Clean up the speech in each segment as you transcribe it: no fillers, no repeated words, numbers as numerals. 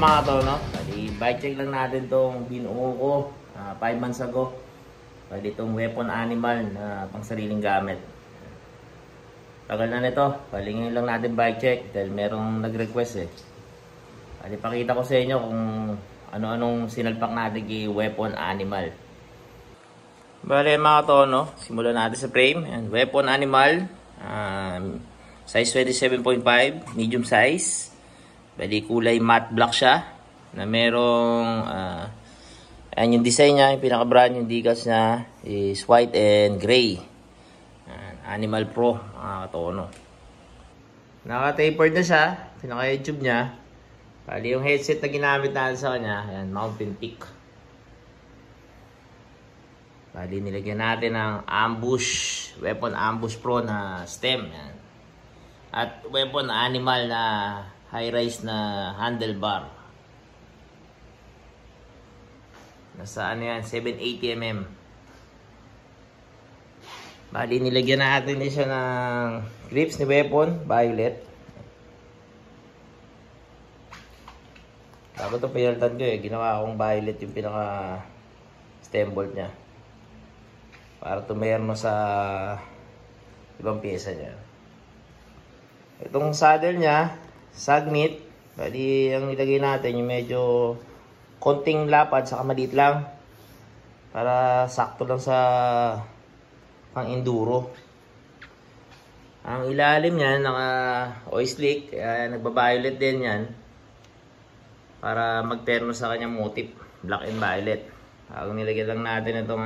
mga to, no? Bali, bike check lang natin tong binuo ko 5 months ago. Bali, itong weapon animal na pang sariling gamit. Tagal na nito. Bali, ngayon lang natin bike check dahil merong nag-request eh. Bali, pakita ko sa inyo kung ano-anong sinalpak natin kay weapon animal. Bali, mga to, no? Simulan natin sa frame. Ayan, weapon animal. Size 27.5, medium size. Bali, kulay matte black siya. Na merong, ayan yung design niya, yung pinaka-brand, yung decals niya is white and gray. Animal Pro, mga katono. Naka-tapered na siya, pinaka-YouTube niya. Bali, yung headset na ginamit natin sa kanya, ayan, Mountain Peak. Bali, nilagyan natin ng ambush, weapon ambush pro na stem. Yan. At weapon animal na high-rise na handlebar. Nasa ano yan, 780mm. Bali, nilagyan natin din siya ng grips ni weapon, violet. Bago ito pinalitan ko eh, ginawa akong violet yung pinaka stem bolt niya. Para tumerno sa ibang pyesa niya. Itong saddle niya, Sagnit. Bali, ang nilagay natin yung medyo konting lapad, saka maliit lang. Para sakto lang sa pang-enduro. Ang ilalim niya, naka-oil slick. Kaya nagba-violet din yan. Para magterno sa kanyang motif. Black and violet. Ang nilagay lang natin itong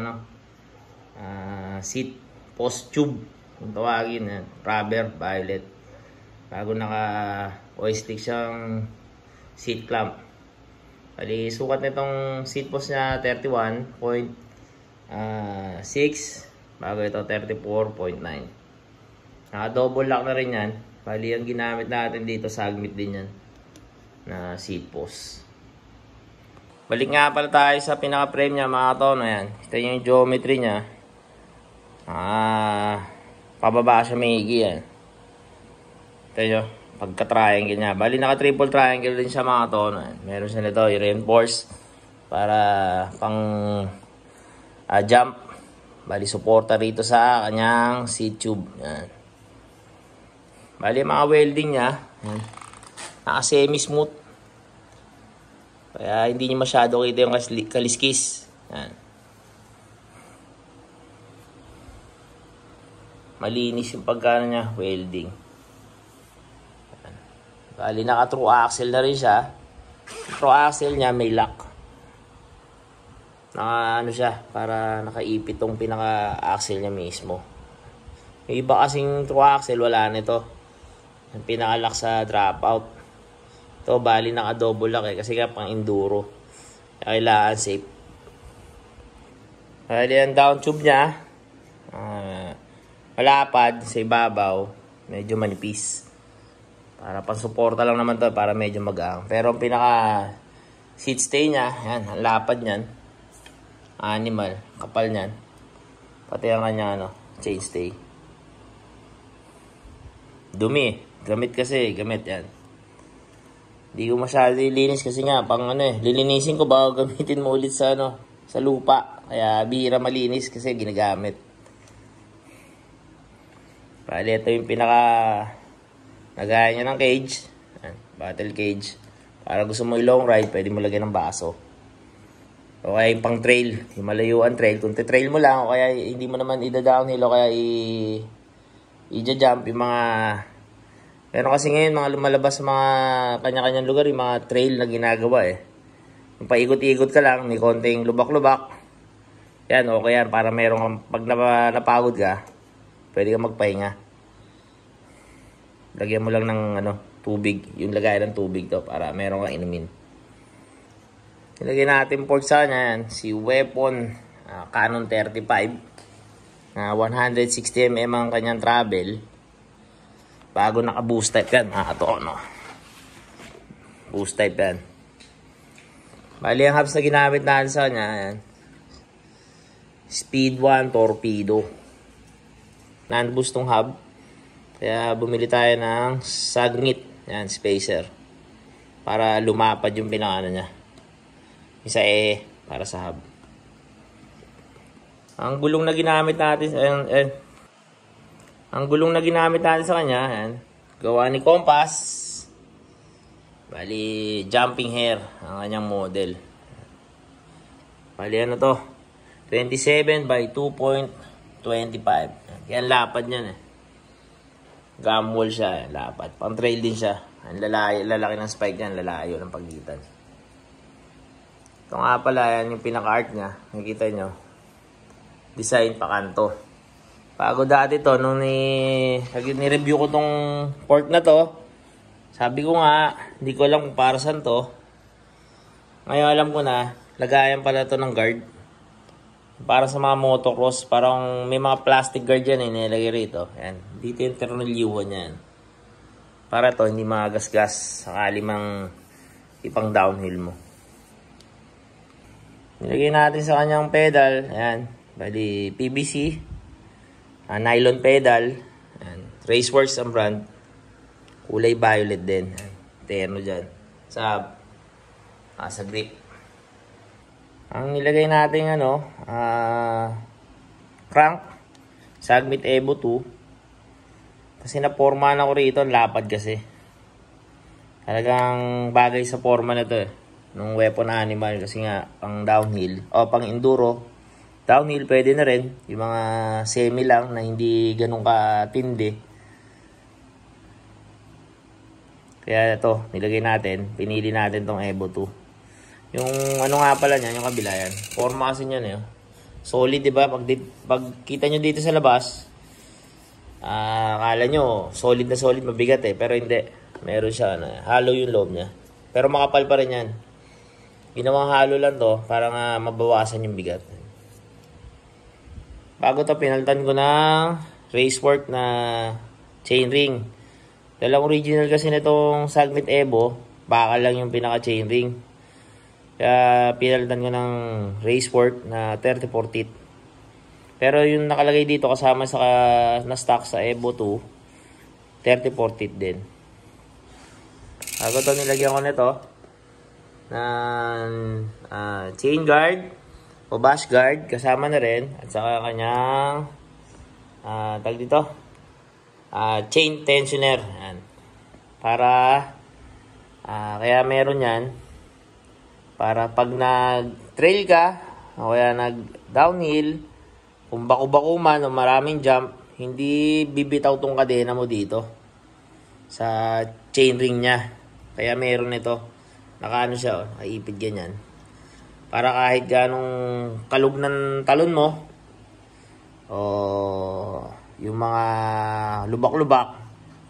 seat post tube kung tawagin, rubber violet, bago naka oil stick siyang seat clamp. Bali, sukat nitong seat post niya 31.6, bago ito 34.9. Naka double lock na rin yan. Bali, ang ginamit natin dito Sagnit din yan na seat post. Balik nga pala tayo sa pinaka frame niya, mga tono. Yan, ito yung geometry niya. Pababa siya maigi yan. Ito nyo, pagka-triangle niya. Bali, naka-triple triangle din siya, mga tono. Meron siya nito, i-reinforce para pang jump. Bali, suporta rito sa kanyang seat tube. Yan. Bali, mga welding niya, naka-semi-smooth. Kaya hindi niyo masyado kita yung kaliskis. Yan. Malinis yung pagkano niya, welding. Bali, naka true axle na rin siya. True axle niya may lock. Naka ano siya, para nakaipit tong pinaka axle niya mismo. Yung iba kasing true axle, wala nito. Yung pinaka lock sa dropout. Ito, bali naka double lock kasi kaya pang enduro. Kailangan safe. Bali, ang down tube niya, malapad sa ibabaw, medyo manipis. Para pang-suporta lang naman to, para medyo mag-aang. Pero ang pinaka seat stay niya, yan, ang lapad niyan. Animal, kapal niyan. Pati ang kanya chain stay. Dumi, gamit yan. Hindi ko masyado lilinis kasi nga, lilinisin ko bago gamitin mo ulit sa sa lupa. Kaya bihira malinis kasi ginagamit. Bali, ito yung nagaya niya ng cage. Battle cage. Para gusto mo i-long ride, pwede mo lagyan ng baso. O kaya yung pang trail, yung malayuan trail. Kung trail mo lang, o kaya hindi mo naman ida-downhill, o kaya i-jump yung mga... Meron kasi ngayon mga lumalabas sa mga kanya-kanyang lugar, yung mga trail na ginagawa eh. Yung paikot-ikot ka lang, may konting lubak-lubak. Yan, okay yan. Para merong, pag napagod ka, pwede ka magpahinga. Lagyan mo lang ng tubig. Yung lagay ng tubig to para meron kang inumin. Ilagay natin port sa kanya yan. Si weapon Canon 35. 160mm ang kanyang travel. Bago naka-boost type yan. Boost type yan. Bali, ang hubs na ginamit natin sa kanya, yan. Speed 1 torpedo. Non-boost tong hub. Kaya bumili tayo ng Sagnit. Yan, spacer. para lumapad yung pinaka niya. Isa para sa hub. Ang gulong na ginamit natin sa kanya, ayan, gawa ni Compass. Bali, jumping hair ang kanyang model. Bali, ano to? 27 by 2.25. Yan, lapad niyan Gumwall siya, lapad. Pang trail din siya. Ang lalaki ng spike niyan, lalayo ng pagitan. Ito nga pala, yan yung pinaka-art niya. Nakikita nyo. Design pa kanto. Bago dati to, nung ni-review ko tong fork na to, sabi ko nga, hindi ko alam kung para saan to. Ngayon alam ko na, lagayan pala to ng guard. Para sa mga motocross, parang may mga plastic guard yan nilagay rito. Yan. Dito yung tornilyuhan yan. Para to, hindi magasgas sakali mang ipang downhill mo. Nilagay natin sa kanyang pedal. Ayan. Bali, PVC. Nylon pedal. Ayan. Raceworks ang brand. Kulay violet din. Ayan. Terno dyan. Sa grip. Ang nilagay natin crank. Sagmit Evo 2. Kasi napormahan ako rito. Lapad kasi. Talagang bagay sa forma na to nung weapon animal kasi nga pang downhill o pang enduro. Downhill pwede na rin yung mga semi lang na hindi ganun katindi. Kaya ito nilagay natin, pinili natin tong Evo 2. Yung ano nga pala niyan, yung kabila yan, forma kasi niyan solid, diba? Pag kita nyo dito sa labas, akala nyo solid na solid, mabigat pero hindi, meron siya hollow yung loob niya, pero makapal pa rin yan. Ginawang halo lang to para nga mabawasan yung bigat. Bago to, pinaltan ko ng racework na chainring. Dalang original kasi nitong Sagmit Evo, bakal lang yung pinaka chainring. Kaya pinaltan ko ng racework na 34 teeth. Pero yung nakalagay dito kasama na stock sa Evo 2, 34 teeth din. Bago to, nilagyan ko nito ng chain guard o bash guard kasama na rin, at saka kanyang tag dito chain tensioner. Yan. Para kaya meron yan para pag nag-trail ka o kaya nag-downhill, kung bako-bako man o maraming jump, hindi bibitaw tong kadena mo dito sa chainring niya. Kaya meron ito. Nakaano siya, nakaipid ganyan. Para kahit ganong kalug ng talon mo, o yung mga lubak-lubak,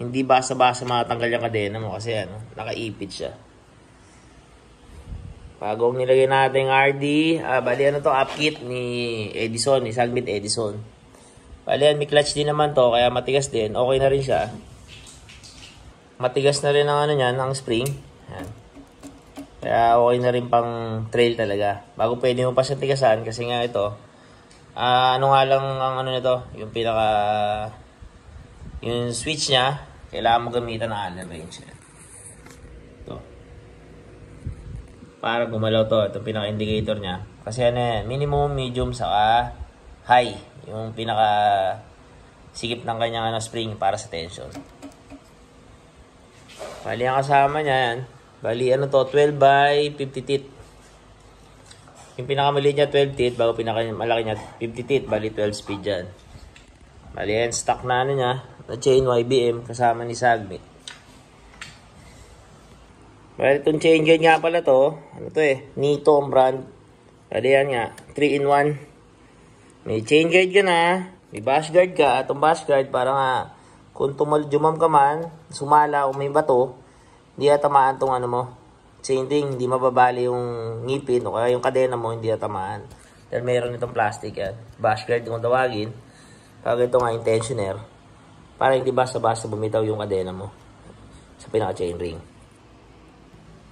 hindi basa-basa matanggal yung kadena mo kasi nakaipid siya. Bagong nilagay natin RD, bali up kit ni Edison, ni Sagmit Edison. Bali may clutch din naman to, kaya matigas din. Okay na rin siya. Matigas na rin ang ang spring. Yan. Kaya okay na rin pang trail talaga. Bago pwede mo pa siyang tigasan kasi nga ito. Nga lang ang nito, yung yung switch niya, kailangan mo gamitan ng Allen wrench. Ito. Para gumalaw to, itong pinaka-indicator niya. Kasi minimum, medium, saka high. Yung pinaka-sikip ng kanyang spring para sa tension. Bali ang kasama niya yan. Bali 12 by 50 teeth. Yung pinakamaliit niya 12 teeth, bago pinakamalaki niya 50 teeth, bali 12 speed dyan. Bali yan, stock na niya, na chain YBM kasama ni Sagmit. Bali itong chain guide nga pala to, Nito ang brand. Bali yan nga, 3-in-1. May chain guide ka na, may bash guard ka, itong bash guard para nga, kung jumam ka man, sumala o may bato, hindi atamaan tong chain ring, hindi mababali yung ngipin o kaya yung kadena mo, hindi atamaan. Dahil mayroon itong plastic yan. Bash guard kung tawagin. Kaya ito nga yung tensioner. Para hindi basta-basta bumitaw yung kadena mo sa pinaka-chain ring.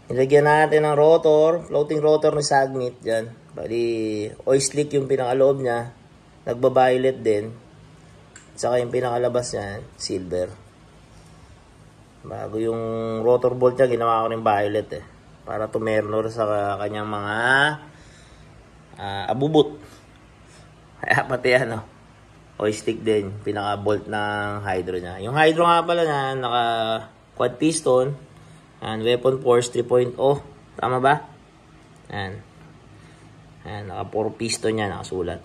Nilagyan natin ng rotor, floating rotor ni Sagmit dyan. Bali, oil slick yung pinaka-loob niya. Nagba-violet din. Saka yung pinakalabas niya, silver. Bago yung rotor bolt niya, ginawa ko ng violet eh. Para tumernor sa kanyang mga abubot. Kaya pati joystick din, pinaka bolt ng hydro niya. Yung hydro nga pala na naka quad piston, and weapon force 3.0. Tama ba? Yan. Yan, naka 4 piston niya, nakasulat.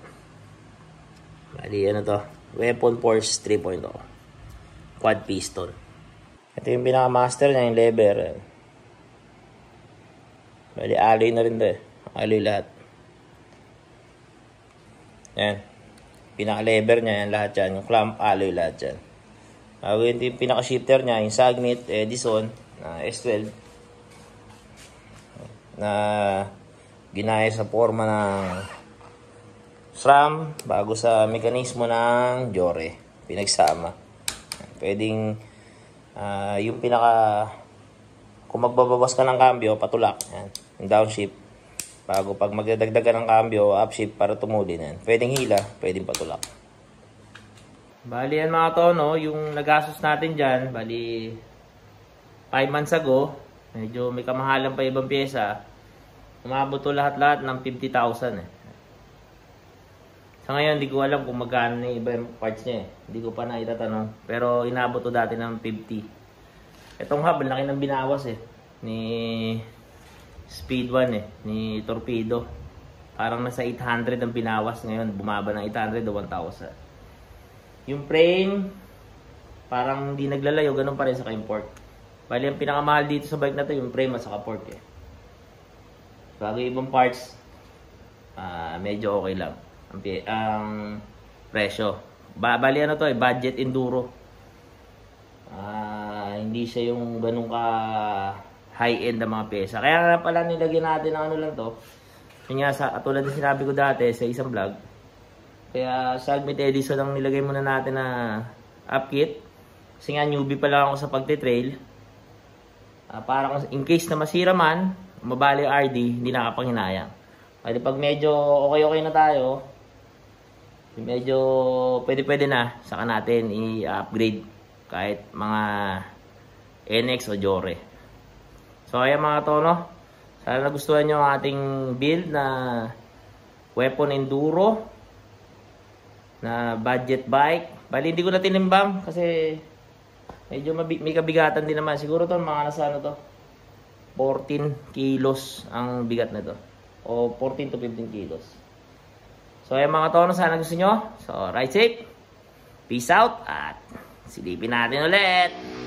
Bali, to? Weapon force 3.0. Quad piston. Ito yung pinaka-master niya, yung lever. Bali, alloy na rin to eh. Alloy lahat. Yan. Pinaka-lever niya, yan lahat yan. Yung clamp, alloy lahat yan. Bago yun yung pinaka-shifter niya, yung Sagnit Edison na S12. Na ginaya sa forma ng SRAM bago sa mekanismo ng Jore. Pinagsama. Pwedeng yung pinaka kung magbabawas ka ng cambio, patulak. Yan. Yung downshift. Bago pag magdadagdag ka ng cambio, upshift para tumuli na yan. Pwedeng hila, pwedeng patulak. Bali yan mga tono, yung nagastos natin dyan, bali 5 months ago, medyo may kamahalan pa ibang pyesa. Umabot to lahat-lahat ng 50,000 eh. Sa ngayon, hindi ko alam kung magkano na iba yung parts niya eh. Hindi ko pa na itatanong. Pero inabot to dati ng 50. Itong hub, laki ng binawas eh. Ni Speed 1 eh. Ni Torpedo. Parang nasa 800 ang binawas ngayon. Bumaba ng 800 o 1,000. Yung frame, parang hindi naglalayo. Ganun pa rin sa import. Bali, ang pinakamahal dito sa bike na to, yung frame at saka port eh. Bago ibang parts, medyo okay lang. Ang presyo. Bali to eh, budget enduro. Hindi siya yung ganun ka high-end na mga pyesa. Kaya nga pala nilagyan natin ng lang to. Yun nga, katulad na sinabi ko dati sa isang vlog. Kaya Sagnit Edison ang nilagay muna natin na upkit. Kasi nga newbie pa lang ako sa pagtitrail. Para in case na masira man, mabali RD, hindi nakapanghinayang. Pwede pag medyo okay na tayo, medyo pwede na, saka natin i-upgrade kahit mga NX o Jore. So ayan mga tono, sana nagustuhan nyo ang ating build na weapon enduro na budget bike. Bali hindi ko na tinimbang kasi medyo may kabigatan din naman. Siguro to mga nasa 14 kilos ang bigat na to. O 14 to 15 kilos. So ayan mga tono, sana gusto nyo. So ride safe. Peace out. At silipin natin ulit.